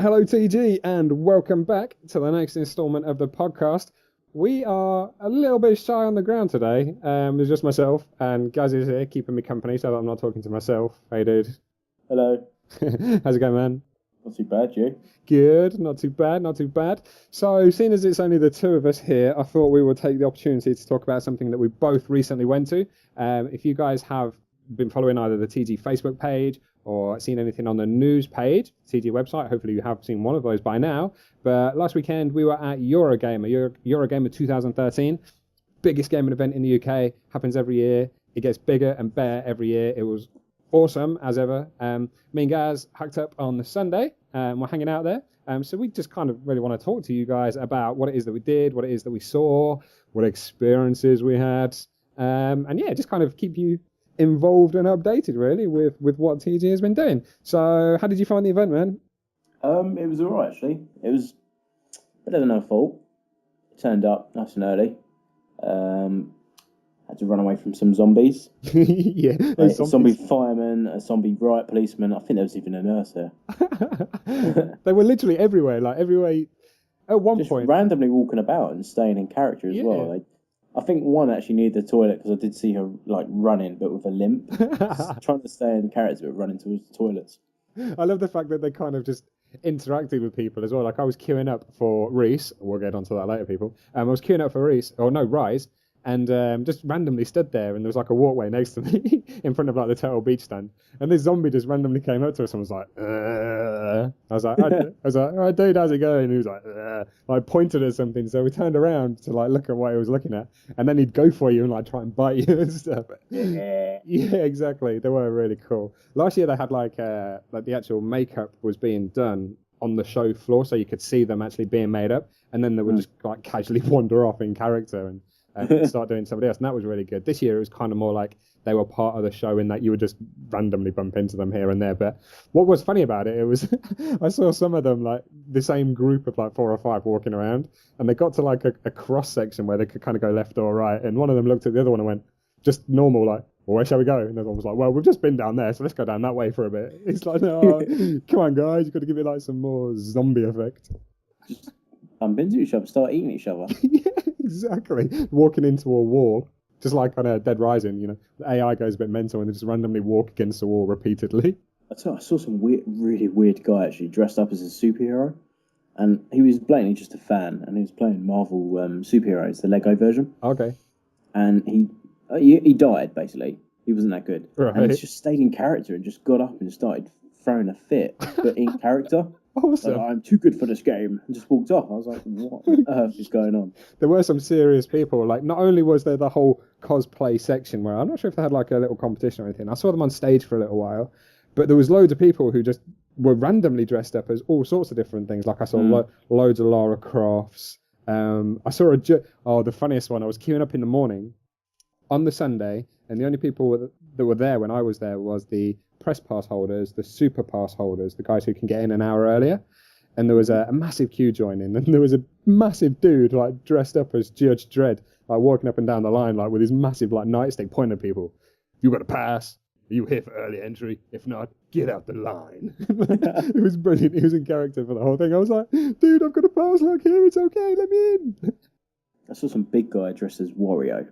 Hello, TG, and welcome back to the next installment of the podcast. We are a little bit shy on the ground today. It's just myself, and Gaz is here keeping me company so that I'm not talking to myself. Hey, dude. Hello. How's it going, man? Not too bad, you? Good, not too bad, not too bad. So, seeing as it's only the two of us here, I thought we would take the opportunity to talk about something that we both recently went to. If you guys have been following either the TG Facebook page or seen anything on the news page, TG website, hopefully you have seen one of those by now. But last weekend we were at Eurogamer 2013, biggest gaming event in the UK, happens every year. It gets bigger and better every year. It was awesome as ever. Me and Gaz hacked up on the Sunday. We're hanging out there. So we just kind of really want to talk to you guys about what it is that we did, what it is that we saw, what experiences we had. And yeah, just kind of keep you involved and updated really with what TG has been doing. So how did you find the event, man? It was alright actually. It was better than I thought. Turned up nice and early. Had to run away from some zombies. Yeah, a zombie fireman, a zombie riot policeman. I think there was even a nurse there. They were literally everywhere, like everywhere. At one just point, randomly walking about and staying in character as well. I think one actually needed the toilet because I did see her like running, but with a limp, trying to stay in character but running towards the toilets. I love the fact that they kind of just interacted with people as well. Like I was queuing up for Reese. We'll get onto that later, people. I was queuing up for Rise, and just randomly stood there, and there was like a walkway next to me in front of like the Turtle Beach stand, and this zombie just randomly came up to us and was like, I was like, all right, dude, how's it going? And he was like pointed at something, so we turned around to like look at what he was looking at, and then he'd go for you and like try and bite you and stuff. Yeah, exactly. They were really cool. Last year they had like the actual makeup was being done on the show floor, so you could see them actually being made up, and then they would just like casually wander off in character and start doing somebody else, and that was really good. This year it was kind of more like they were part of the show in that you would just randomly bump into them here and there. But what was funny about it was I saw some of them, like the same group of like 4 or 5 walking around, and they got to like a cross section where they could kind of go left or right, and one of them looked at the other one and went just normal, like, well, where shall we go? And the other one was like, well, we've just been down there, so let's go down that way for a bit. It's like, no, come on guys, you've got to give it like some more zombie effect. Just bump into each other, start eating each other. Yeah, exactly. Walking into a wall, just like on a Dead Rising, you know, the AI goes a bit mental and they just randomly walk against the wall repeatedly. I saw some really weird guy actually dressed up as a superhero, and he was blatantly just a fan, and he was playing Marvel superheroes, the Lego version. Okay. And he died basically. He wasn't that good, right. And he just stayed in character and just got up and started throwing a fit, but in character. Awesome. Like, I'm too good for this game, and just walked off. I was like, what on earth is going on? There were some serious people. Like, not only was there the whole cosplay section where I'm not sure if they had like a little competition or anything. I saw them on stage for a little while, but there was loads of people who just were randomly dressed up as all sorts of different things. Like I saw loads of Lara Crofts. I saw the funniest one. I was queuing up in the morning on the Sunday, and the only people that were there when I was there was the press pass holders, the super pass holders, the guys who can get in an hour earlier. And there was a massive queue joining, and there was a massive dude like dressed up as Judge Dredd, like walking up and down the line, like with his massive like nightstick pointing at people. You got a pass? Are you here for early entry? If not, get out the line. It was brilliant. He was in character for the whole thing. I was like, dude, I've got a pass. Look here, it's okay. Let me in. I saw some big guy dressed as Wario.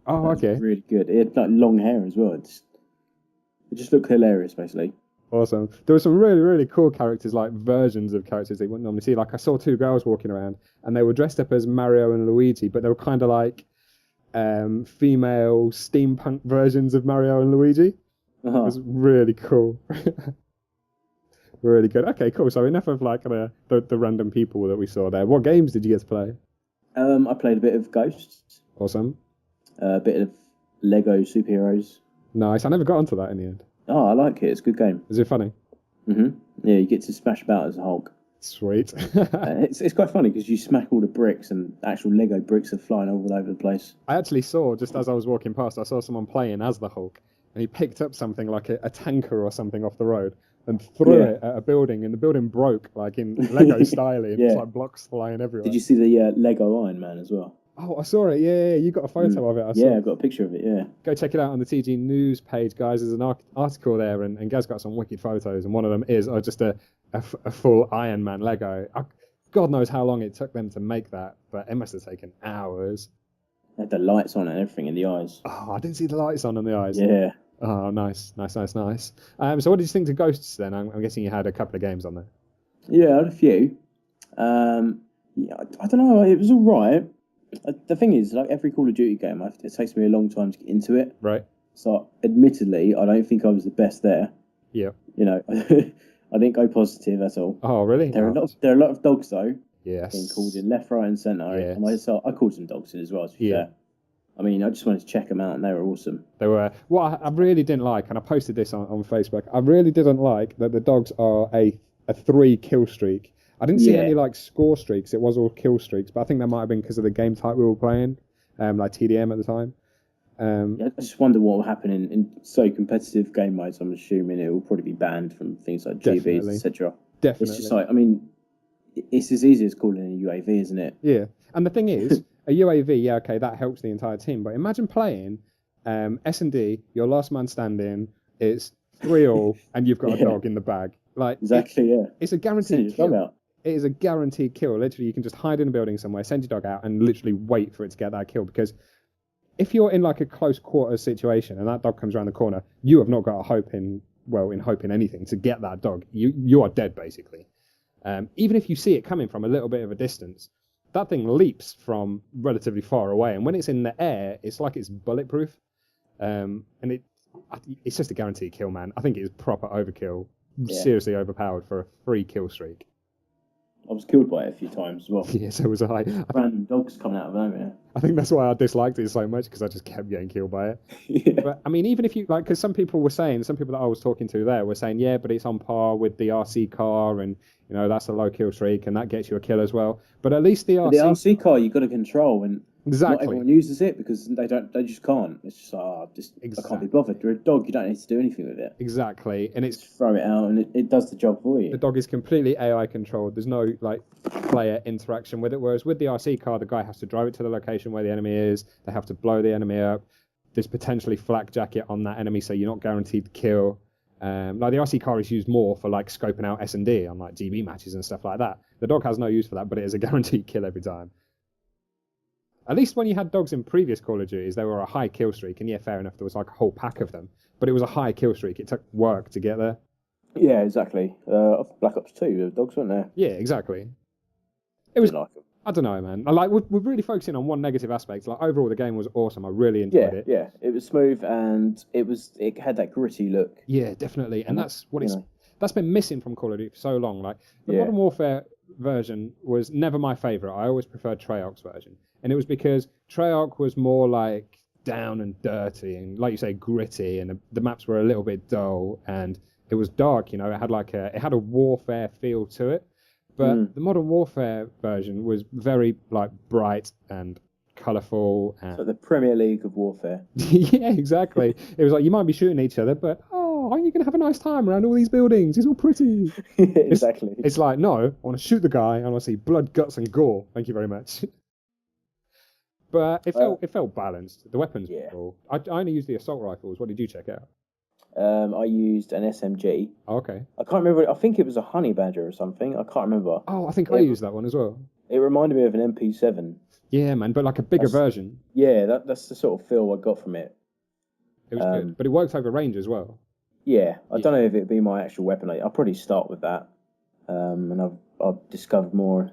Oh, okay. Really good. He had like long hair as well. It just looked hilarious, basically. Awesome. There were some really, really cool characters, like versions of characters that you wouldn't normally see. Like I saw 2 girls walking around, and they were dressed up as Mario and Luigi, but they were kind of like female steampunk versions of Mario and Luigi. It was really cool. Really good. Okay, cool. So enough of like the random people that we saw there. What games did you get to play? I played a bit of Ghosts. Awesome. A bit of Lego superheroes. Nice. I never got onto that in the end. Oh, I like it. It's a good game. Is it funny? Mm-hmm. Yeah, you get to smash about as a Hulk. Sweet. It's quite funny because you smack all the bricks and actual Lego bricks are flying all over the place. I actually saw, just as I was walking past, I saw someone playing as the Hulk, and he picked up something like a tanker or something off the road and threw it at a building, and the building broke like in Lego style, and it's like blocks flying everywhere. Did you see the Lego Iron Man as well? Oh, I saw it. Yeah, you got a photo of it. I saw. Yeah, I've got a picture of it. Yeah. Go check it out on the TG News page, guys. There's an article there, and Gaz got some wicked photos, and one of them is just a full Iron Man Lego. God knows how long it took them to make that, but it must have taken hours. They had the lights on and everything in the eyes. Oh, I didn't see the lights on the eyes. Yeah. Oh, nice. So what did you think to Ghosts then? I'm guessing you had a couple of games on there. Yeah, I had a few. Yeah, I don't know. It was all right. The thing is, like every Call of Duty game, it takes me a long time to get into it. Right. So, admittedly, I don't think I was the best there. Yeah. You know, I didn't go positive at all. Oh, really? There are a lot of dogs though. Yes. Being called in left, right, and centre. Yes. And I called some dogs in as well. To be fair. I mean, I just wanted to check them out, and they were awesome. They were. What I really didn't like, and I posted this on Facebook. I really didn't like that the dogs are a 3 kill streak. I didn't see any like score streaks. It was all kill streaks, but I think that might have been because of the game type we were playing, like TDM at the time. I just wonder what will happen in so competitive game modes. I'm assuming it will probably be banned from things like GBs, etc. Definitely. It's just like, I mean, it's as easy as calling a UAV, isn't it? Yeah, and the thing is, a UAV, yeah, okay, that helps the entire team. But imagine playing S&D, your last man standing, it's 3-all, and you've got a dog in the bag. Like exactly, it's a guaranteed kill. It is a guaranteed kill. Literally, you can just hide in a building somewhere, send your dog out, and literally wait for it to get that kill. Because if you're in like a close quarters situation and that dog comes around the corner, you have not got a hope in anything to get that dog. You are dead basically. Even if you see it coming from a little bit of a distance, that thing leaps from relatively far away, and when it's in the air, it's like it's bulletproof. And it's just a guaranteed kill, man. I think it is proper overkill. Yeah. Seriously overpowered for a 3 kill streak. I was killed by it a few times as well. Yeah, so was I. Random dogs coming out of nowhere. I think that's why I disliked it so much, because I just kept getting killed by it. Yeah. But I mean, even if you like, because some people that I was talking to there were saying, yeah, but it's on par with the RC car, and you know that's a low kill streak, and that gets you a kill as well. But at least the RC car you've got to control, and exactly. Not everyone uses it because they just can't. It's just I can't be bothered. You're a dog, you don't need to do anything with it. Exactly, and it's just throw it out and it does the job for you. The dog is completely AI controlled. There's no like player interaction with it. Whereas with the RC car, the guy has to drive it to the location where the enemy is. They have to blow the enemy up. There's potentially flak jacket on that enemy, so you're not guaranteed to kill. Like the RC car is used more for like scoping out S&D on like GB matches and stuff like that. The dog has no use for that, but it is a guaranteed kill every time. At least when you had dogs in previous Call of Duties, they were a high kill streak, and yeah, fair enough, there was like a whole pack of them, but it was a high kill streak. It took work to get there. Yeah, exactly. Black Ops 2, the dogs weren't there. Yeah, exactly. It was. Like them. I don't know, man. We're really focusing on one negative aspect. Like overall, the game was awesome. I really enjoyed it. Yeah, it was smooth and it had that gritty look. Yeah, definitely, and that's what that's been missing from Call of Duty for so long. Like the Modern Warfare version was never my favorite. I always preferred Treyarch's version, and it was because Treyarch was more like down and dirty, and like you say, gritty, and the maps were a little bit dull, and it was dark. You know, it had a warfare feel to it. But the Modern Warfare version was very like bright and colourful, and so the Premier League of warfare. Yeah, exactly. It was like you might be shooting each other, but aren't you going to have a nice time around all these buildings? It's all pretty. Exactly. It's like, no, I want to shoot the guy. I want to see blood, guts, and gore. Thank you very much. But it felt balanced. The weapons were cool. I only used the assault rifles. What did you check out? I used an SMG. Oh, okay. I can't remember. I think it was a honey badger or something. I can't remember. Oh, I think I used that one as well. It reminded me of an MP7. Yeah, man, but like a bigger version. Yeah, that's the sort of feel I got from it. It was good, but it worked over range as well. Yeah, I don't know if it'd be my actual weapon. I'll probably start with that, and I've discovered more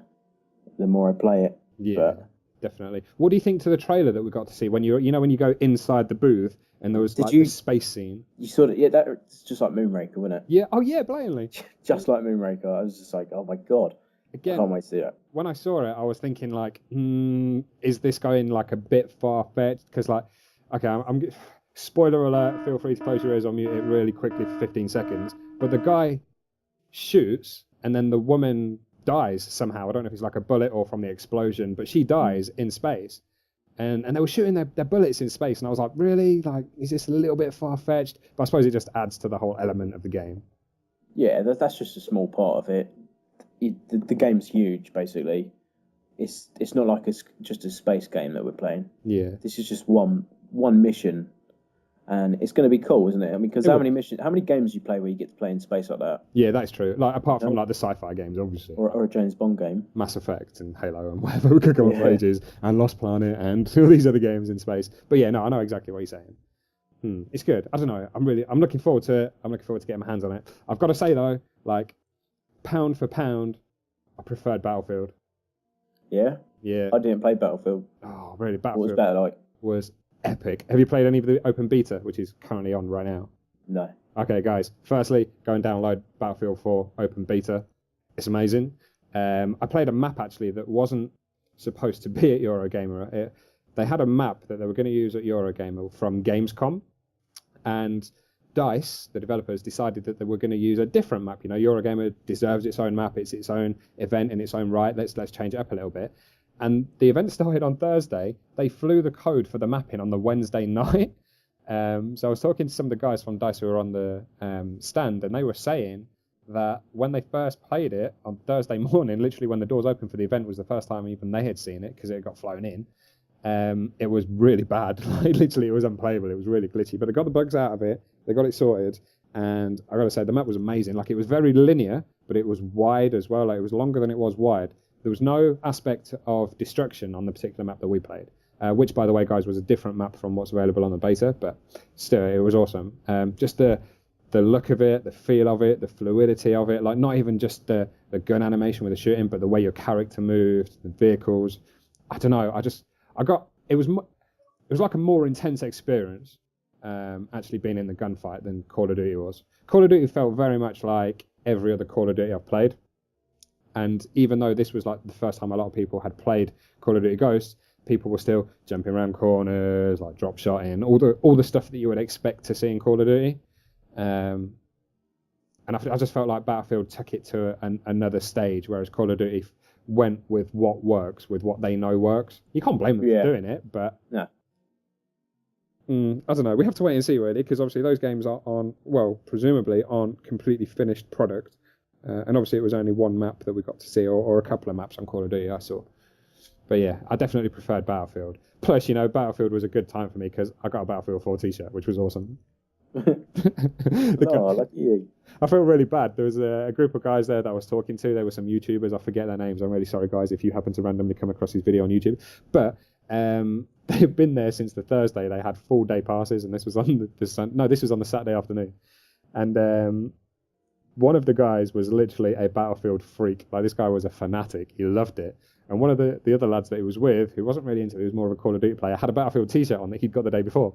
the more I play it. Yeah, definitely. What do you think to the trailer that we got to see when when you go inside the booth and there was this space scene? You saw it? Yeah, that's just like Moonraker, wasn't it? Yeah. Oh yeah, blatantly. Just like Moonraker. I was just like, oh my god. Again, I can't wait to see that. When I saw it, I was thinking like, is this going like a bit far fetched? Because like, okay, I'm spoiler alert. Feel free to close your ears or mute it really quickly for 15 seconds. But the guy shoots, and then the woman dies somehow. I don't know if it's like a bullet or from the explosion, but she dies in space. And they were shooting their bullets in space, and I was like, really? Like, is this a little bit far fetched? But I suppose it just adds to the whole element of the game. Yeah, that's just a small part of it. The game's huge, basically. it's not like it's just a space game that we're playing. Yeah. This is just one mission, and it's going to be cool, isn't it? I mean, because how many games you play where you get to play in space like that? Yeah, that's true. Like apart from like the sci-fi games, obviously, or a James Bond game, Mass Effect and Halo and whatever we could go on for ages, and Lost Planet and all these other games in space. But yeah, no, I know exactly what you're saying. It's good. I don't know. I'm looking forward to it. I'm looking forward to getting my hands on it. I've got to say though, like pound for pound, I preferred Battlefield. Yeah. Yeah. I didn't play Battlefield. Oh, really? Battlefield. What was better like? Was epic. Have you played any of the open beta, which is currently on right now? No. Okay, guys. Firstly, go and download Battlefield 4 open beta. It's amazing. I played a map actually that wasn't supposed to be at Eurogamer. They had a map that they were going to use at Eurogamer from Gamescom, and DICE, the developers, decided that they were going to use a different map. You know, Eurogamer deserves its own map. It's its own event in its own right. Let's change it up a little bit. And the event started on Thursday. They flew the code for the mapping on the Wednesday night. So I was talking to some of the guys from DICE who were on the stand, and they were saying that when they first played it on Thursday morning, literally when the doors opened for the event, was the first time even they had seen it because it got flown in. It was really bad. Like, literally, it was unplayable. It was really glitchy. But they got the bugs out of it. They got it sorted. And I got to say, the map was amazing. Like, it was very linear, but it was wide as well. Like, it was longer than it was wide. There was no aspect of destruction on the particular map that we played, which, by the way, guys, was a different map from what's available on the beta. But still, it was awesome. Just the look of it, the feel of it, the fluidity of it. Like, not even just the gun animation with the shooting, but the way your character moved, the vehicles. I don't know. It was like a more intense experience actually being in the gunfight than Call of Duty was. Call of Duty felt very much like every other Call of Duty I've played. And even though this was like the first time a lot of people had played Call of Duty Ghosts, people were still jumping around corners, like drop shotting, all the stuff that you would expect to see in Call of Duty. And I just felt like Battlefield took it to another stage, whereas Call of Duty went with what works, with what they know works. You can't blame them for doing it, but no. I don't know. We have to wait and see, really, because obviously those games are presumably on completely finished product. And obviously it was only one map that we got to see, or a couple of maps on Call of Duty I saw. But yeah, I definitely preferred Battlefield. Plus, you know, Battlefield was a good time for me because I got a Battlefield 4 t-shirt, which was awesome. Lucky you. I felt really bad. There was a group of guys there that I was talking to. There were some YouTubers. I forget their names. I'm really sorry, guys, if you happen to randomly come across this video on YouTube. But they've been there since the Thursday. They had full day passes, and this was on this was on the Saturday afternoon. And one of the guys was literally a Battlefield freak. Like, this guy was a fanatic. He loved it. And one of the other lads that he was with, who wasn't really into it, he was more of a Call of Duty player, had a Battlefield t-shirt on that he'd got the day before.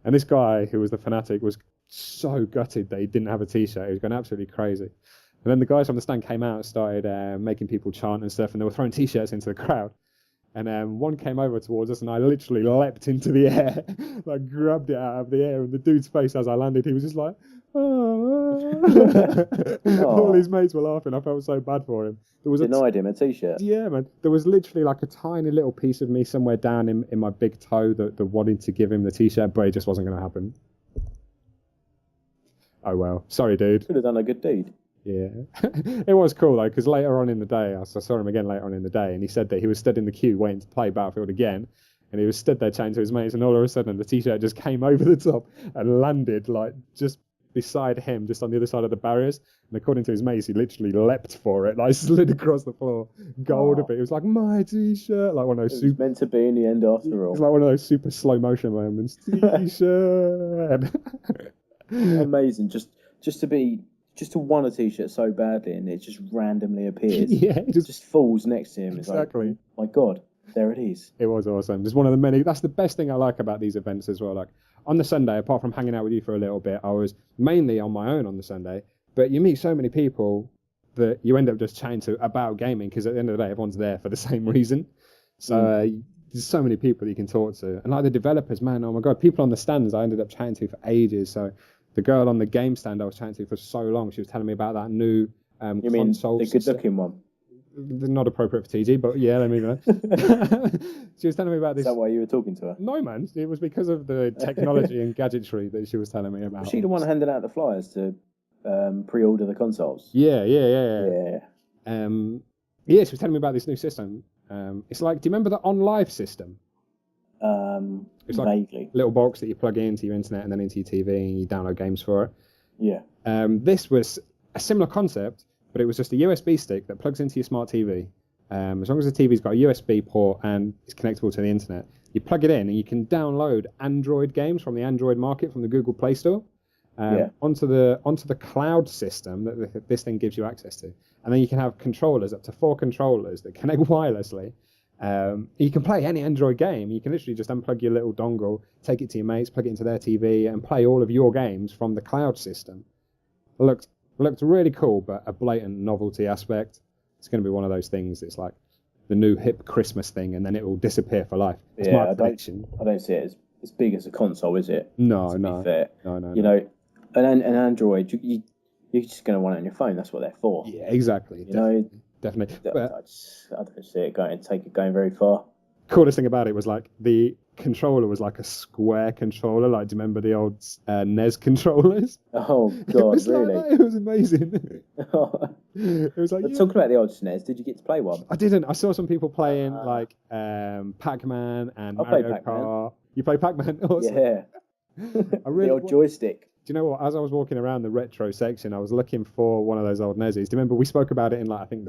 And this guy, who was the fanatic, was so gutted that he didn't have a t-shirt. He was going absolutely crazy. And then the guys from the stand came out and started making people chant and stuff, and they were throwing t-shirts into the crowd. And one came over towards us, and I literally leapt into the air, like grabbed it out of the air, and the dude's face as I landed, he was just like, oh. All his mates were laughing. I felt so bad for him. Denied him a t-shirt. Yeah, man. There was literally like a tiny little piece of me somewhere down in my big toe that wanted to give him the t-shirt, but it just wasn't going to happen. Oh well. Sorry, dude. Could have done a good deed. Yeah. It was cool though, because later on in the day, I saw him again later on in the day, and he said that he was stood in the queue waiting to play Battlefield again, and he was stood there chatting to his mates, and all of a sudden the t-shirt just came over the top and landed like just beside him, just on the other side of the barriers. And according to his mates, he literally leapt for it, like slid across the floor, got hold of it. It was like, my t-shirt, like one of those meant to be in the end after all. It's like one of those super slow motion moments. T-shirt. Amazing. Just to want a t-shirt so badly, and it just randomly appears. Yeah, it just falls next to him. Exactly. It's like, my God, there it is. It was awesome. Just one of the many. That's the best thing I like about these events as well. Like on the Sunday, apart from hanging out with you for a little bit, I was mainly on my own on the Sunday. But you meet so many people that you end up just chatting to about gaming, because at the end of the day, everyone's there for the same reason. So there's so many people that you can talk to. And like the developers, man, oh my God, people on the stands I ended up chatting to for ages. So the girl on the game stand I was chatting to for so long, she was telling me about that new you console. Mean the good-looking one? Not appropriate for TG, but yeah, let me know. She was telling me about this. Is that why you were talking to her? No, man. It was because of the technology and gadgetry that she was telling me about. Was she the one handing out the flyers to pre-order the consoles? Yeah. Yeah, she was telling me about this new system. It's like, do you remember the OnLive system? It's like Vaguely. a little box that you plug into your internet and then into your TV and you download games for it. Yeah. This was a similar concept, but it was just a USB stick that plugs into your smart TV. As long as the TV's got a USB port and is connectable to the internet, you plug it in and you can download Android games from the Android market, from the Google Play Store, onto the cloud system that this thing gives you access to. And then you can have controllers, up to 4 controllers that connect wirelessly. You can play any Android game. You can literally just unplug your little dongle, take it to your mates, plug it into their TV, and play all of your games from the cloud system. Looked really cool, but a blatant novelty aspect. It's going to be one of those things that's like the new hip Christmas thing, and then it will disappear for life. That's my prediction. I don't see it as big as a console, is it? No. Fair. No. You know, an Android, you're just going to want it on your phone. That's what they're for. Yeah, exactly. Definitely. I don't see it going very far. Coolest thing about it was like the controller was like a square controller. Like, do you remember the old NES controllers? Oh God, really? Like it was amazing. It was like talking about the old SNES. Did you get to play one? I didn't. I saw some people playing like Pac-Man and Mario Kart. You play Pac-Man? Awesome. Yeah. The old joystick. Do you know what? As I was walking around the retro section, I was looking for one of those old NESs. Do you remember we spoke about it in like I think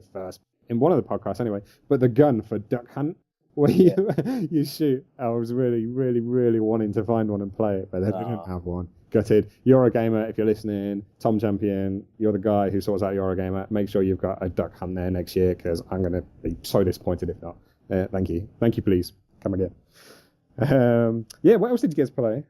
in one of the podcasts anyway? But the gun for Duck Hunt, where you shoot. I was really, really, really wanting to find one and play it, but they didn't have one. Gutted. Eurogamer, if you're listening, Tom Champion, you're the guy who sorts out Eurogamer. Make sure you've got a Duck Hunt there next year, because I'm going to be so disappointed if not. Thank you, please. Come again. What else did you guys play?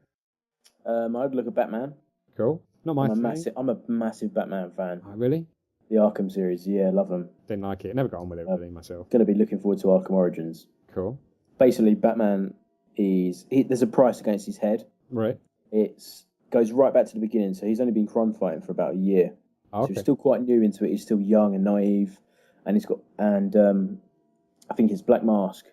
I'd look at Batman. Cool. Not my thing. I'm a massive Batman fan. Oh, really? The Arkham series, love them. Didn't like it. Never got on with it really myself. Going to be looking forward to Arkham Origins. Cool. Basically, Batman there's a price against his head. Right. It goes right back to the beginning. So he's only been crime fighting for about a year. Okay. So he's still quite new into it. He's still young and naive, and I think his black mask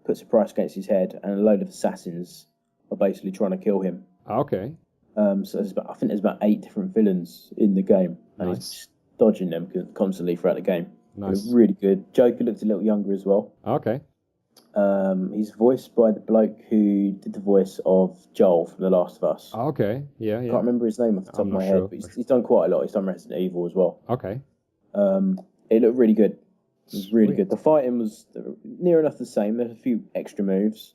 puts a price against his head, and a load of assassins are basically trying to kill him. Okay. So I think there's about 8 different villains in the game, and he's just dodging them constantly throughout the game. Nice. They're really good. Joker looked a little younger as well. Okay. He's voiced by the bloke who did the voice of Joel from The Last of Us. Okay. Yeah. I can't remember his name off the top of my head, sure. but he's done quite a lot. He's done Resident Evil as well. Okay. It looked really good. It was really good. The fighting was near enough the same. There's a few extra moves.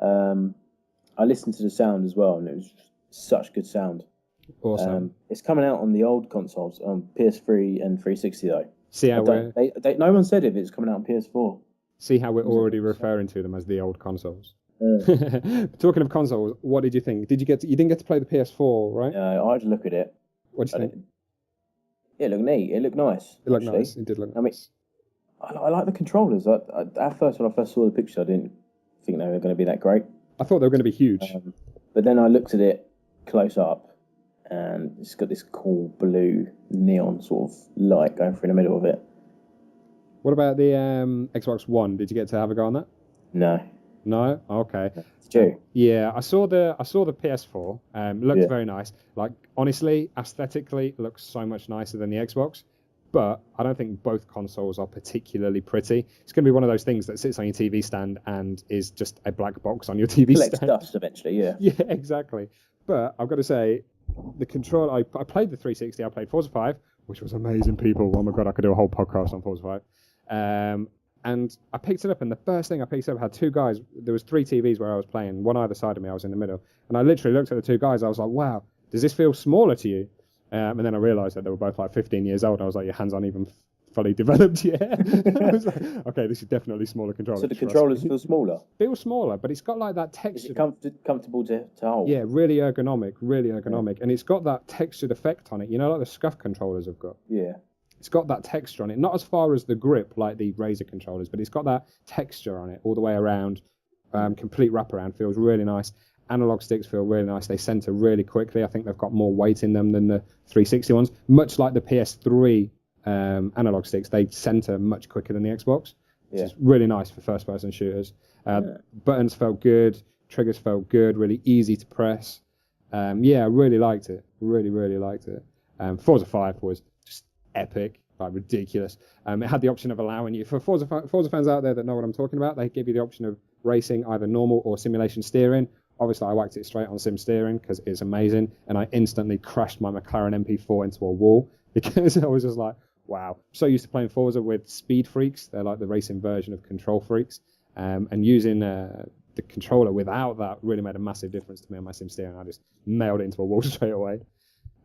I listened to the sound as well, and it was such good sound. Awesome. It's coming out on the old consoles, on PS3 and 360 though. See how no one said if it's coming out on PS4. See how we're already referring to them as the old consoles. Talking of consoles, what did you think? You didn't get to play the PS4, right? I had to look at it. What did you think? It looked neat. It looked nice. It looked nice. It did look nice. I like the controllers. At first, when I first saw the picture, I didn't think they were going to be that great. I thought they were going to be huge. But then I looked at it close up, and it's got this cool blue neon sort of light going through the middle of it. What about the Xbox One? Did you get to have a go on that? No. No? Okay. Did you? Yeah, I saw the PS4. Looked very nice. Like, honestly, aesthetically, it looks so much nicer than the Xbox. But I don't think both consoles are particularly pretty. It's going to be one of those things that sits on your TV stand and is just a black box on your TV stand. Collects dust eventually, yeah. Yeah, exactly. But I've got to say, the control, I played the 360, I played Forza 5, which was amazing, people. Oh my God, I could do a whole podcast on Forza 5. And I picked it up, and the first thing I picked up had 2 guys. There was 3 TVs where I was playing, one either side of me. I was in the middle. And I literally looked at the 2 guys. I was like, wow, does this feel smaller to you? And then I realised that they were both like 15 years old. I was like, your hands aren't even fully developed yet. I was like, okay, this is definitely smaller controllers. So the controllers feel smaller? Feel smaller, but it's got like that texture. Is it comfortable to hold? Yeah, really ergonomic. Yeah. And it's got that textured effect on it. You know, like the SCUF controllers have got. Yeah. It's got that texture on it. Not as far as the grip like the Razer controllers, but it's got that texture on it all the way around. Complete wraparound. Feels really nice. Analog sticks feel really nice. They center really quickly. I think they've got more weight in them than the 360 ones. Much like the PS3 analog sticks, they center much quicker than the Xbox. Which is really nice for first-person shooters. Buttons felt good. Triggers felt good. Really easy to press. I really liked it. Really, really liked it. Forza 5 was just epic. like ridiculous. It had the option of allowing you, for Forza fans out there that know what I'm talking about, they give you the option of racing either normal or simulation steering. Obviously, I whacked it straight on sim steering because it's amazing, and I instantly crashed my McLaren MP4 into a wall because I was just like, wow. So used to playing Forza with speed freaks. They're like the racing version of control freaks, and using the controller without that really made a massive difference to me on my sim steering. I just nailed it into a wall straight away.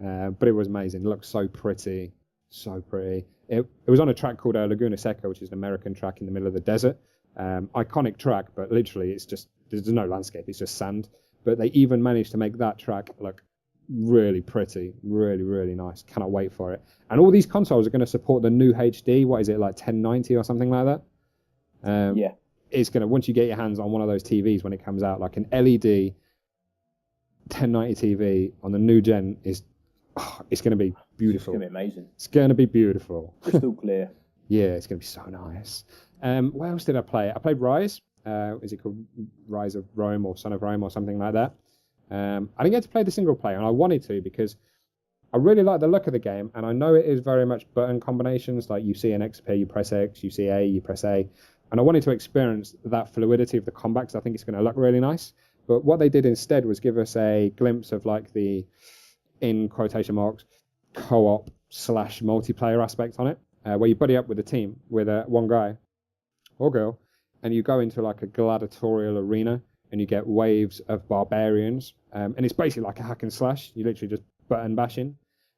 But it was amazing. It looked so pretty, so pretty. It was on a track called Laguna Seca, which is an American track in the middle of the desert. Iconic track, but literally it's just, there's no landscape, it's just sand. But they even managed to make that track look really pretty, really, really nice. Cannot wait for it. And all these consoles are going to support the new HD, what is it, like 1090 or something like that? Yeah. It's going to, once you get your hands on one of those TVs when it comes out, like an LED 1090 TV on the new gen it's going to be beautiful. It's going to be amazing. It's going to be beautiful. Crystal clear. Yeah, it's going to be so nice. What else did I play? I played Rise. Is it called Rise of Rome or Son of Rome or something like that? I didn't get to play the single player, and I wanted to because I really like the look of the game, and I know it is very much button combinations. Like you see an XP, you press X, you see A, you press A. And I wanted to experience that fluidity of the combat because I think it's going to look really nice. But what they did instead was give us a glimpse of like the, in quotation marks, co-op / multiplayer aspect on it, where you buddy up with a team with one guy or girl, and you go into like a gladiatorial arena, and you get waves of barbarians, and it's basically like a hack and slash. You literally just button bashing.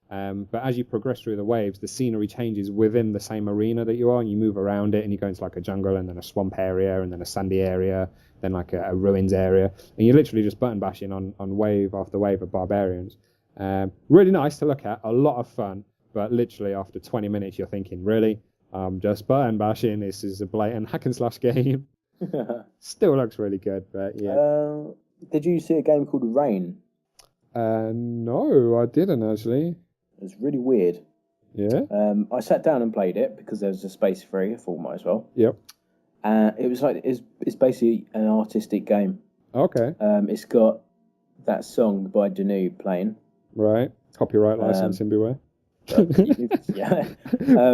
But as you progress through the waves, the scenery changes within the same arena that you are, and you move around it, and you go into like a jungle, and then a swamp area, and then a sandy area, then like a ruins area, and you're literally just button bashing on wave after wave of barbarians. Really nice to look at, a lot of fun, but literally after 20 minutes you're thinking, really? Just button bashing, this is a blatant hack and slash game. Still looks really good, but yeah. Did you see a game called Rain? No, I didn't actually. It was really weird. Yeah? I sat down and played it because there was a space free. I thought might as well. Yep. It was like it's basically an artistic game. Okay. It's got that song by Danu playing. Right. Copyright licensing beware. Yeah.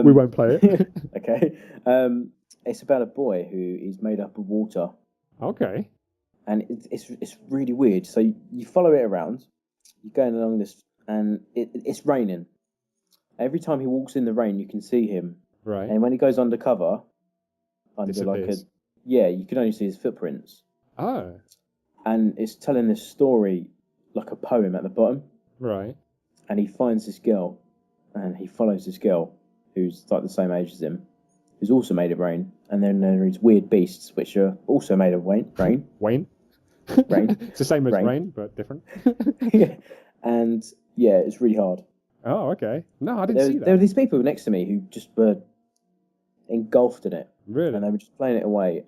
We won't play it. Okay. It's about a boy who is made up of water. Okay. And it's really weird. So you follow it around. You're going along this, and it's raining. Every time he walks in the rain, you can see him. Right. And when he goes undercover, Disappears. you can only see his footprints. Oh. And it's telling this story like a poem at the bottom. Right. And he finds this girl, and he follows this girl who's like the same age as him, who's also made of rain. And then there are these weird beasts which are also made of rain. Wayne? Rain. It's the same as rain, but different. Yeah. And yeah, it's really hard. Oh, okay. No, I didn't see that. There were these people next to me who just were engulfed in it. Really? And they were just playing away,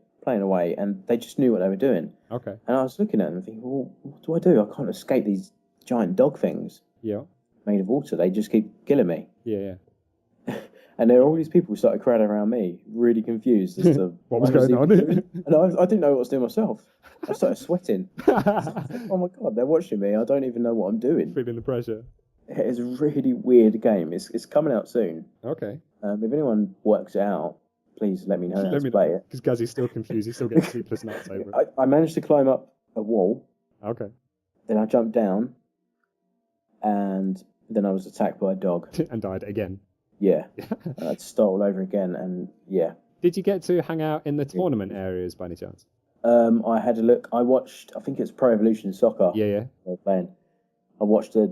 and they just knew what they were doing. Okay. And I was looking at them and thinking, well, what do I do? I can't escape these giant dog things Yeah. made of water. They just keep killing me. Yeah. And there were all these people who started crowding around me, really confused as to What was going on. And I didn't know what I was doing myself. I started sweating. Oh my God, they're watching me. I don't even know what I'm doing. Feeling the pressure. It's a really weird game. It's coming out soon. Okay. If anyone works it out, please let me know how to play it. Because Gazzy's still confused. He's still getting sleepless nights over it. I managed to climb up a wall. Okay. Then I jumped down. And then I was attacked by a dog. And died again. Yeah. And I'd start all over again. And yeah. Did you get to hang out in the tournament areas by any chance? I had a look. I watched, I think it's Pro Evolution Soccer. Yeah. They were playing. I watched I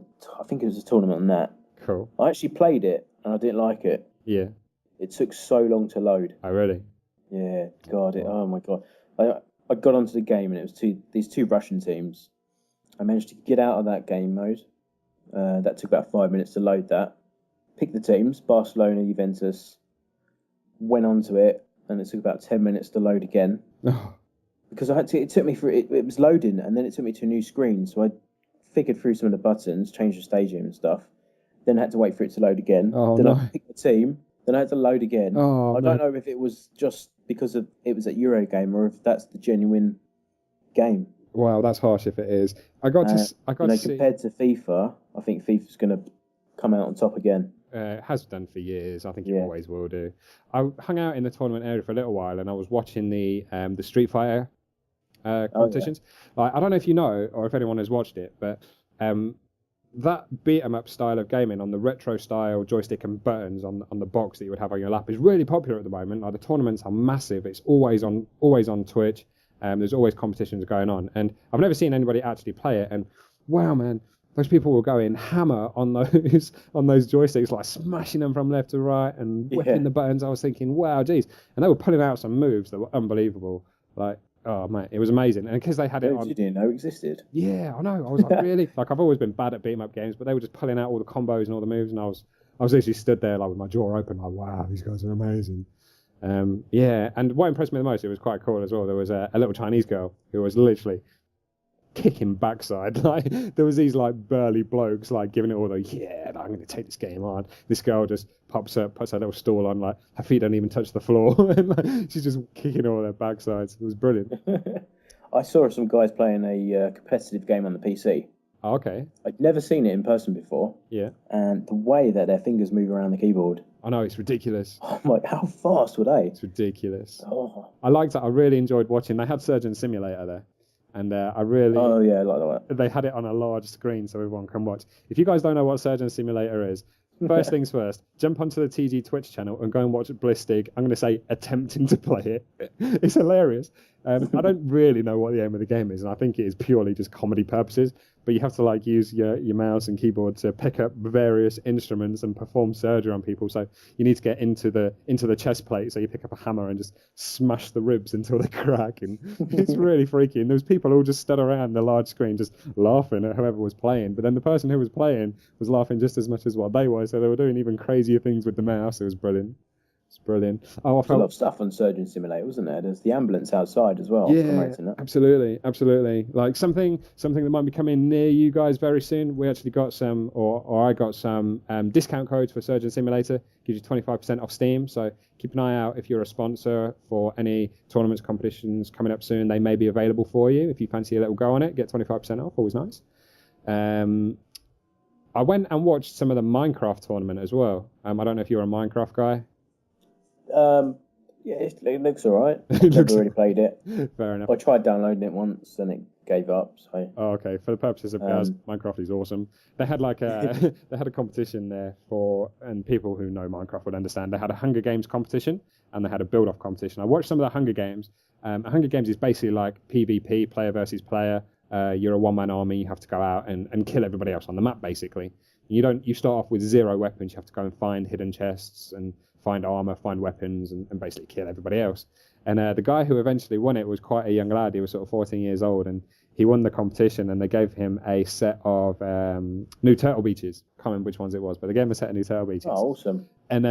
think it was a tournament on that. Cool. I actually played it and I didn't like it. Yeah. It took so long to load. Oh, really? Yeah, God, oh my God. I got onto the game and it was these two Russian teams. I managed to get out of that game mode. That took about 5 minutes to load that. Picked the teams, Barcelona, Juventus, went onto it, and it took about 10 minutes to load again. Oh. Because it took me it was loading, and then it took me to a new screen, so I figured through some of the buttons, changed the stadium and stuff, then I had to wait for it to load again. Oh, then no. I picked the team, then I had to load again. Oh, I don't know if it was just because it was at Eurogamer or if that's the genuine game. Wow, that's harsh if it is. I got to see. Compared to FIFA, I think FIFA's going to come out on top again. Has done for years. I think it Yeah. always will do. I hung out in the tournament area for a little while, and I was watching the Street Fighter competitions. Like, I don't know if you know or if anyone has watched it, but that beat 'em up style of gaming on the retro style joystick and buttons on the box that you would have on your lap is really popular at the moment. Like, the tournaments are massive. It's always on Twitch. There's always competitions going on, and I've never seen anybody actually play it. And wow, man, those people were going hammer on those on those joysticks, like smashing them from left to right and whipping the buttons. I was thinking, wow, geez, and they were pulling out some moves that were unbelievable. Like, oh man, it was amazing. And because they had it on, you didn't know existed. yeah, I know. I was like, really, like, I've always been bad at beat 'em up games, but they were just pulling out all the combos and all the moves, and I was literally stood there like with my jaw open, like, wow, these guys are amazing. Yeah, and what impressed me the most, it was quite cool as well. There was a little Chinese girl who was literally kicking backside. Like, there was these like burly blokes like giving it all the, yeah, I'm going to take this game on. This girl just pops up, puts her little stall on, like her feet don't even touch the floor, and like, she's just kicking all their backsides. It was brilliant. I saw some guys playing a competitive game on the PC. Oh, okay. I'd never seen it in person before. Yeah. And the way that their fingers move around the keyboard, I know, it's ridiculous. I'm like, how fast were they? It's ridiculous. Oh. I liked it. I really enjoyed watching. They had Surgeon Simulator there. And I really... Oh, yeah, I like that. They had it on a large screen so everyone can watch. If you guys don't know what Surgeon Simulator is, first things first, jump onto the TG Twitch channel and go and watch Blistig. I'm going to say attempting to play it. It's hilarious. I don't really know what the aim of the game is, and I think it is purely just comedy purposes. But you have to like use your mouse and keyboard to pick up various instruments and perform surgery on people. So you need to get into the chest plate. So you pick up a hammer and just smash the ribs until they crack. And it's really freaky. And those people all just stood around the large screen just laughing at whoever was playing. But then the person who was playing was laughing just as much as what they were. So they were doing even crazier things with the mouse. It was brilliant. It's brilliant. Oh, There's a lot of stuff on Surgeon Simulator, wasn't there? There's the ambulance outside as well. Yeah, absolutely. Like something that might be coming near you guys very soon. We actually got some, or I got some discount codes for Surgeon Simulator. Gives you 25% off Steam. So keep an eye out if you're a sponsor for any tournaments, competitions coming up soon. They may be available for you if you fancy a little go on it. Get 25% off. Always nice. I went and watched some of the Minecraft tournament as well. I don't know if you're a Minecraft guy. Yeah, it looks all right. I've never really played it. Fair enough. I tried downloading it once and it gave up. So. Oh, okay. For the purposes of Gaz, Minecraft is awesome. They had like they had a competition there and people who know Minecraft would understand. They had a Hunger Games competition and they had a build-off competition. I watched some of the Hunger Games. Hunger Games is basically like PvP, player versus player. You're a one-man army. You have to go out and kill everybody else on the map, basically. You start off with 0 weapons. You have to go and find hidden chests and find armor, find weapons, and basically kill everybody else. And the guy who eventually won it was quite a young lad. He was sort of 14 years old, and he won the competition, and they gave him a set of new turtle beaches. Can't remember which ones it was, but they gave him a set of new turtle beaches. Oh, awesome. And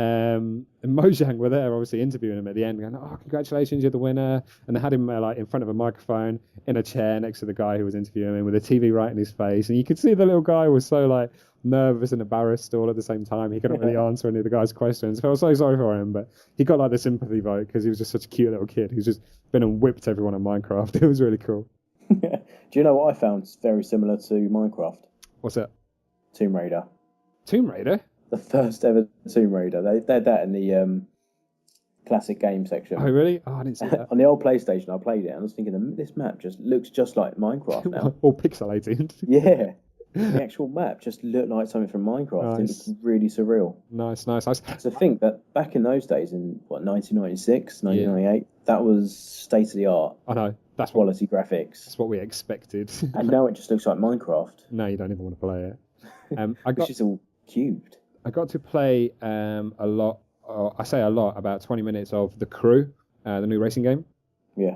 Mojang were there, obviously interviewing him at the end, going, "Oh, congratulations, you're the winner!" And they had him like in front of a microphone in a chair next to the guy who was interviewing him with a TV right in his face, and you could see the little guy was so like nervous and embarrassed all at the same time. He couldn't really answer any of the guy's questions. I felt so sorry for him, but he got like the sympathy vote because he was just such a cute little kid who's just been and whipped everyone in Minecraft. It was really cool. Do you know what I found very similar to Minecraft? What's that? Tomb Raider. Tomb Raider? The first ever Tomb Raider. They had that in the classic game section. Oh, really? Oh, I didn't see that. On the old PlayStation, I played it, and I was thinking, this map just looks just like Minecraft now. All pixelated. Yeah. The actual map just looked like something from Minecraft. Nice. It was really surreal. Nice. To think that back in those days, in 1996, 1998, that was state of the art. I know. That's quality graphics. That's what we expected. And now it just looks like Minecraft. No, you don't even want to play it. Which is all cubed. I got to play a lot. I say a lot, about 20 minutes of The Crew, the new racing game. Yeah.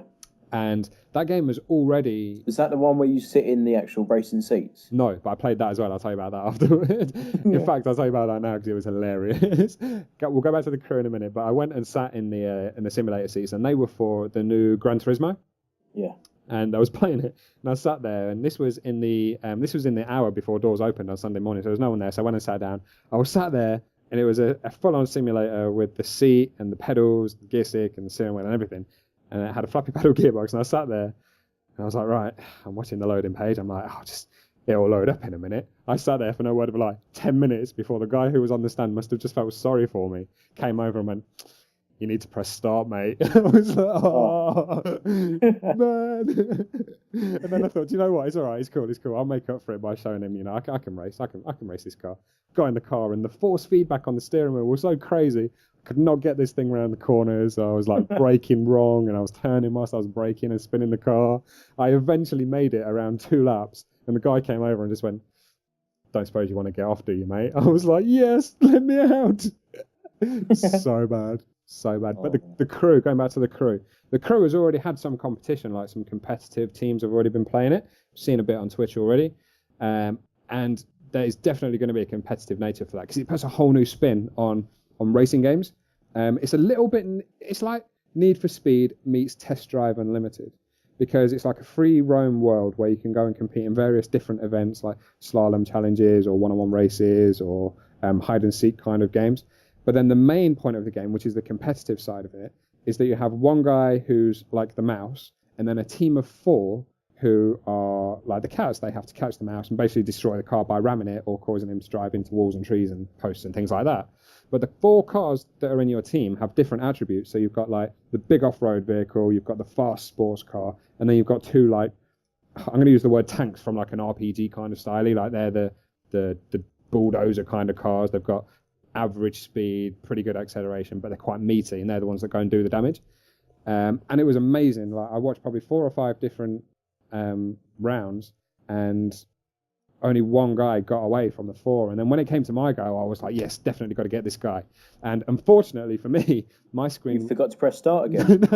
And that game was already... Is that the one where you sit in the actual racing seats? No, but I played that as well. I'll tell you about that afterwards. In fact, I'll tell you about that now because it was hilarious. We'll go back to The Crew in a minute, but I went and sat in the simulator seats, and they were for the new Gran Turismo. Yeah. And I was playing it, and I sat there, and this was in the hour before doors opened on Sunday morning, so there was no one there, so I went and sat down. I was sat there, and it was a full-on simulator with the seat and the pedals, the gear stick, and the steering wheel and everything. And it had a flappy pedal gearbox, and I sat there, and I was like, right, I'm watching the loading page. I'm like, oh, just it'll load up in a minute. I sat there for no word of a lie, 10 minutes before the guy who was on the stand must have just felt sorry for me, came over and went, "You need to press start, mate." I was like, "Oh, man." And then I thought, you know what? It's all right. It's cool. It's cool. I'll make up for it by showing him, I can race. I can race this car. Got in the car, and the force feedback on the steering wheel was so crazy. I could not get this thing around the corners. I was like braking wrong, and I was turning whilst I was braking and spinning the car. I eventually made it around 2 laps, and the guy came over and just went, "Don't suppose you want to get off, do you, mate?" I was like, "Yes, let me out." So bad. So bad. But the crew, going back to the crew has already had some competition, like some competitive teams have already been playing it. I've seen a bit on Twitch already. And there is definitely going to be a competitive nature for that because it puts a whole new spin on racing games. It's a little bit, it's like Need for Speed meets Test Drive Unlimited because it's like a free roam world where you can go and compete in various different events like slalom challenges or one-on-one races or hide and seek kind of games. But then the main point of the game, which is the competitive side of it, is that you have one guy who's like the mouse, and then a team of 4 who are like the cats. They have to catch the mouse and basically destroy the car by ramming it or causing him to drive into walls and trees and posts and things like that. But the 4 cars that are in your team have different attributes. So you've got like the big off-road vehicle, you've got the fast sports car, and then you've got 2 like, I'm going to use the word tanks from like an RPG kind of style. Like they're the bulldozer kind of cars. They've got average speed, pretty good acceleration, but they're quite meaty, and they're the ones that go and do the damage. And it was amazing. Like I watched probably 4 or 5 different rounds, and only one guy got away from the 4. And then when it came to my go, I was like, yes, definitely got to get this guy. And unfortunately for me, my screen... You forgot to press start again.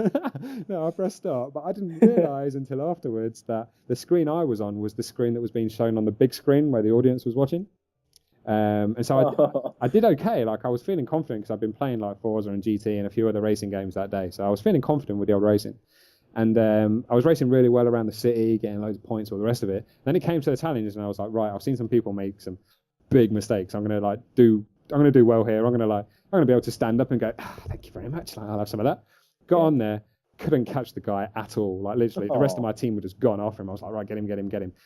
No, I pressed start, but I didn't realise until afterwards that the screen I was on was the screen that was being shown on the big screen where the audience was watching. And so I did okay. Like I was feeling confident because I've been playing like Forza and GT and a few other racing games that day. So I was feeling confident with the old racing. And I was racing really well around the city, getting loads of points, all the rest of it. Then it came to the challenges, and I was like, right, I've seen some people make some big mistakes. I'm gonna do well here. I'm gonna be able to stand up and go, thank you very much. Like, I'll have some of that. Got on there, couldn't catch the guy at all. Like literally, the rest of my team were just gone off him. I was like, right, get him.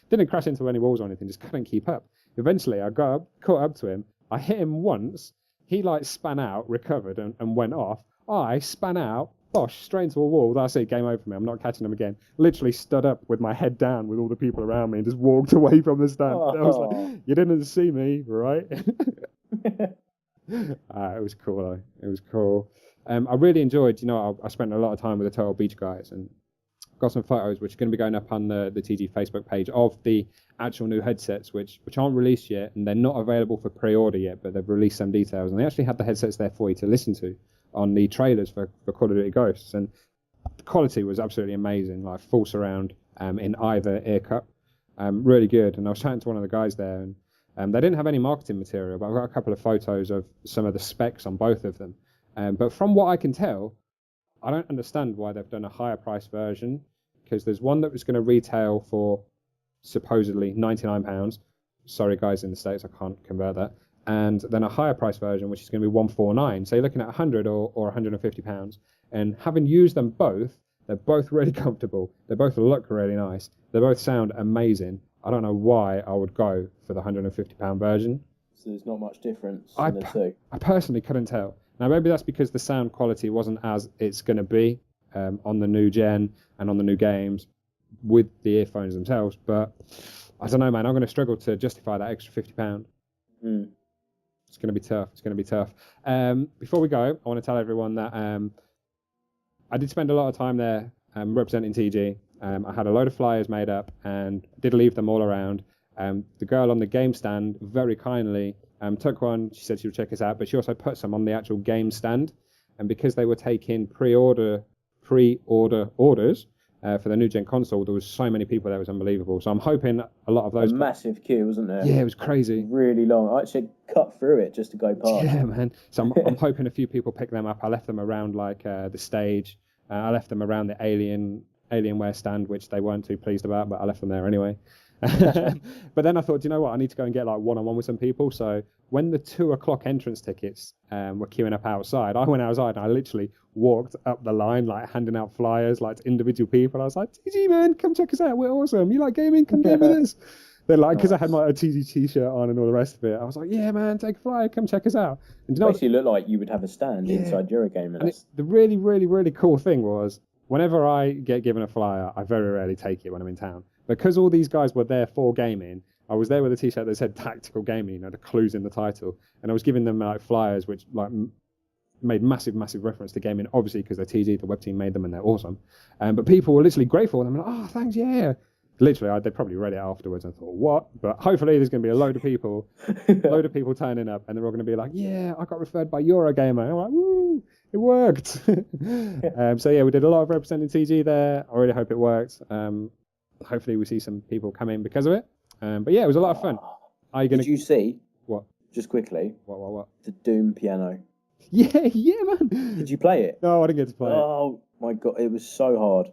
Didn't crash into any walls or anything. Just couldn't keep up. Eventually, I caught up to him. I hit him once. He like span out, recovered, and went off. I span out, bosh, straight into a wall. That's it, game over for me. I'm not catching him again. Literally stood up with my head down with all the people around me and just walked away from the stand. I was like, you didn't see me, right? It was cool, though. It was cool. I really enjoyed, I spent a lot of time with the Total Beach guys and got some photos which are going to be going up on the TG Facebook page of the actual new headsets which aren't released yet, and they're not available for pre-order yet, but they've released some details, and they actually had the headsets there for you to listen to on the trailers for Call of Duty Ghosts, and the quality was absolutely amazing, like full surround in either ear cup, really good. And I was chatting to one of the guys there, and they didn't have any marketing material, but I've got a couple of photos of some of the specs on both of them. But from what I can tell, I don't understand why they've done a higher price version, because there's one that was going to retail for supposedly £99. Sorry, guys in the States, I can't convert that. And then a higher price version, which is going to be £149. So you're looking at £100 or £150. And having used them both, they're both really comfortable. They both look really nice. They both sound amazing. I don't know why I would go for the £150 version. So there's not much difference in the two. I personally couldn't tell. Now, maybe that's because the sound quality wasn't as it's going to be on the new gen and on the new games with the earphones themselves. But I don't know, man. I'm going to struggle to justify that extra £50. It's going to be tough. It's going to be tough. Before we go, I want to tell everyone that I did spend a lot of time there representing TG. I had a load of flyers made up and did leave them all around. The girl on the game stand very kindly took one. She said she would check us out, but she also put some on the actual game stand. And because they were taking pre-order orders for the new gen console, there was so many people there, it was unbelievable. So I'm hoping a lot of those... A massive queue, wasn't there? Yeah, it was crazy. Really long. I actually cut through it just to go past. Yeah, man. So I'm hoping a few people pick them up. I left them around like the stage. I left them around the Alienware stand, which they weren't too pleased about, but I left them there anyway. But then I thought, you know what, I need to go and get like one-on-one with some people. So when the 2:00 entrance tickets were queuing up outside, I went outside and I literally walked up the line, like handing out flyers like to individual people. I was like, TG, man, come check us out, we're awesome. You like gaming? Come game with us. They're like, because I had Nice. my TG t-shirt on and all the rest of it. I was like, yeah, man, take a flyer, come check us out. And do you know what? Basically, looked like you would have a stand Yeah. inside Eurogamer. And the really, really, really cool thing was, whenever I get given a flyer, I very rarely take it when I'm in town. Because all these guys were there for gaming, I was there with a t-shirt that said tactical gaming, the clues in the title. And I was giving them like flyers, which like made massive, massive reference to gaming, obviously because they're TG, the web team made them and they're awesome. But people were literally grateful. And I'm like, oh, thanks, yeah. Literally, they probably read it afterwards and thought, what? But hopefully there's going to be a load of people turning up, and they're all going to be like, yeah, I got referred by Eurogamer. And I'm like, woo, it worked. So yeah, we did a lot of representing TG there. I really hope it worked. Hopefully we see some people come in because of it. But yeah, it was a lot of fun. Did you see? What? Just quickly. What? The Doom piano. Yeah, man. Did you play it? No, I didn't get to play it. Oh my god, it was so hard.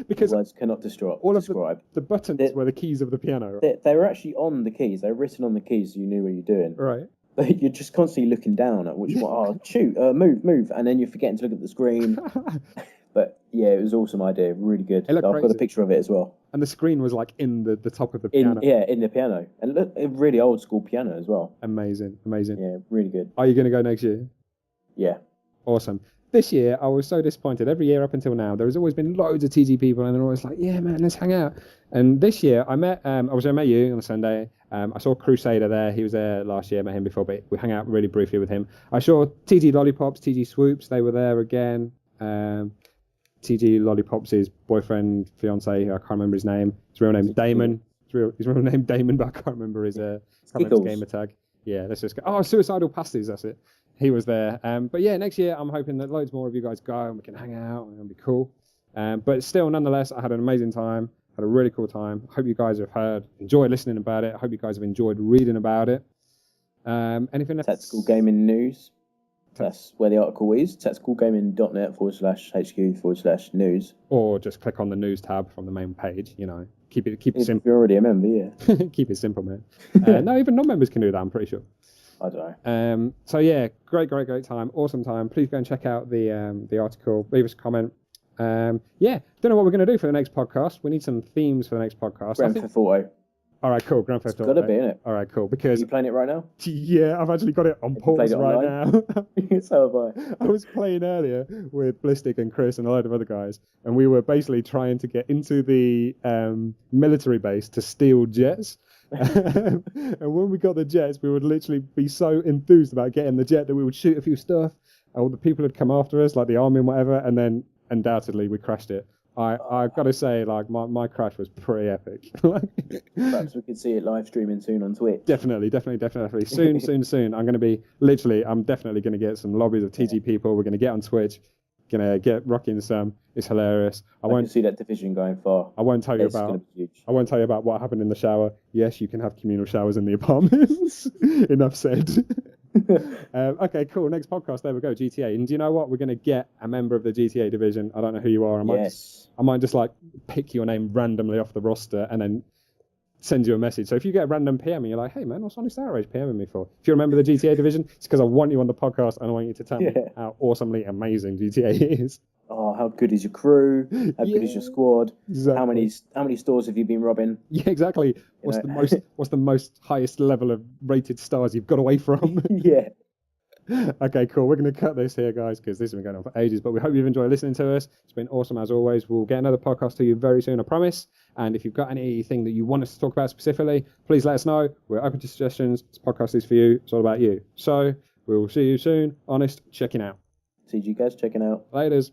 Because words cannot describe. all of the buttons were the keys of the piano. They were actually on the keys. They were written on the keys, so you knew what you're doing. Right. But you're just constantly looking down at which one. Oh, shoot, move, and then you're forgetting to look at the screen. But yeah, it was an awesome idea. Really good. I've got a picture of it as well. And the screen was like in the top of the piano. In the piano, and look, a really old school piano as well. Amazing. Yeah, really good. Are you going to go next year? Yeah. Awesome. This year, I was so disappointed. Every year up until now, there has always been loads of TG people, and they're always like, yeah, man, let's hang out. And this year, I met you on a Sunday. I saw Crusader there. He was there last year. I met him before, but we hung out really briefly with him. I saw TG Lollipops, TG Swoops. They were there again. TG Lollipops' boyfriend, fiance, I can't remember his name. His real name is Damon. His real name Damon, but I can't remember his gamer tag. Yeah, let's just go. Oh, Suicidal Pasties, that's it. He was there. But yeah, next year I'm hoping that loads more of you guys go and we can hang out and it'll be cool. But still, nonetheless, I had an amazing time. Had a really cool time. Hope you guys have enjoyed listening about it. I hope you guys have enjoyed reading about it. Anything else? Tactical Gaming News. That's where the article is. tacticalgaming.net/HQ/news. Or just click on the news tab from the main page. Keep it simple. If you're already a member, yeah. Keep it simple, man. No, even non-members can do that, I'm pretty sure. I don't know. So yeah, great time, awesome time. Please go and check out the article. Leave us a comment. Don't know what we're going to do for the next podcast. We need some themes for the next podcast. Grand Theft Auto. All right, cool. Grand Theft Auto. It's got to be, innit? All right, cool. Because are you playing it right now? Yeah, I've actually got it on pause right now. So have I. I was playing earlier with Blistic and Chris and a load of other guys, and we were basically trying to get into the military base to steal jets. And when we got the jets, we would literally be so enthused about getting the jet that we would shoot a few stuff. All the people would come after us, like the army and whatever, and then undoubtedly we crashed it. I've got to say, like, my crash was pretty epic. Perhaps we could see it live streaming soon on Twitch. Definitely. Soon. I'm definitely going to get some lobbies of TG people. We're going to get on Twitch. Going to get rocking some. It's hilarious. I can see that division going far. I won't tell you about what happened in the shower. Yes, you can have communal showers in the apartments. Enough said. Okay, cool. Next podcast, there we go, GTA. And do you know what? We're going to get a member of the GTA division. I don't know who you are. I might just like pick your name randomly off the roster and then send you a message. So if you get a random PM and you're like, hey man, what's Honest Outrage PMing me for? If you're a member of the GTA division, it's because I want you on the podcast and I want you to tell me how awesomely amazing GTA is. Oh, how good is your crew? How good is your squad? Exactly. How many stores have you been robbing? Yeah, exactly. What's the most highest level of rated stars you've got away from? Yeah. Okay, cool. We're going to cut this here, guys, because this has been going on for ages. But we hope you've enjoyed listening to us. It's been awesome as always. We'll get another podcast to you very soon, I promise. And if you've got anything that you want us to talk about specifically, please let us know. We're open to suggestions. This podcast is for you. It's all about you. So we'll see you soon. Honest, checking out. TG-Gaz checking out. Laters.